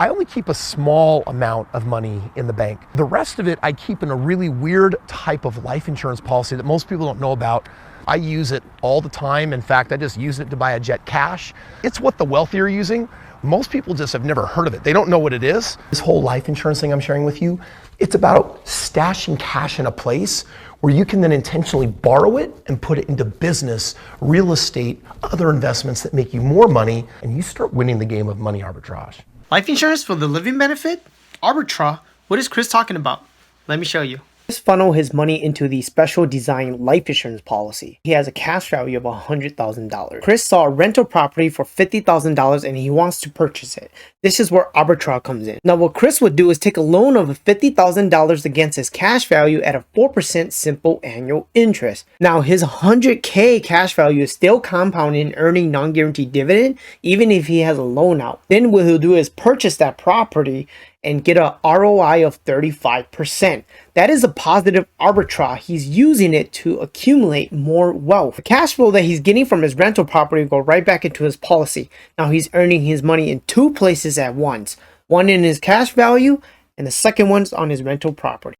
I only keep a small amount of money in the bank. The rest of it I keep in a really weird type of life insurance policy that most people don't know about. I use it all the time. In fact, I just use it to buy a jet cash. It's what the wealthy are using. Most people just have never heard of it. They don't know what it is. This whole life insurance thing I'm sharing with you, it's about stashing cash in a place where you can then intentionally borrow it and put it into business, real estate, other investments that make you more money, and you start winning the game of money arbitrage. Life insurance for the living benefit? Arbitrage? What is Chris talking about? Let me show you. Chris funnel his money into the special design life insurance policy. He has a cash value of $100,000. Chris saw a rental property for $50,000 and he wants to purchase it. This is where arbitrage comes in. Now what Chris would do is take a loan of $50,000 against his cash value at a 4% simple annual interest. Now his $100K cash value is still compounding and earning non-guaranteed dividend even if he has a loan out. Then what he'll do is purchase that property and get a ROI of 35%. That is a positive arbitrage. He's using it to accumulate more wealth. The cash flow that he's getting from his rental property will go right back into his policy. Now he's earning his money in two places at once. One in his cash value and the second one's on his rental property.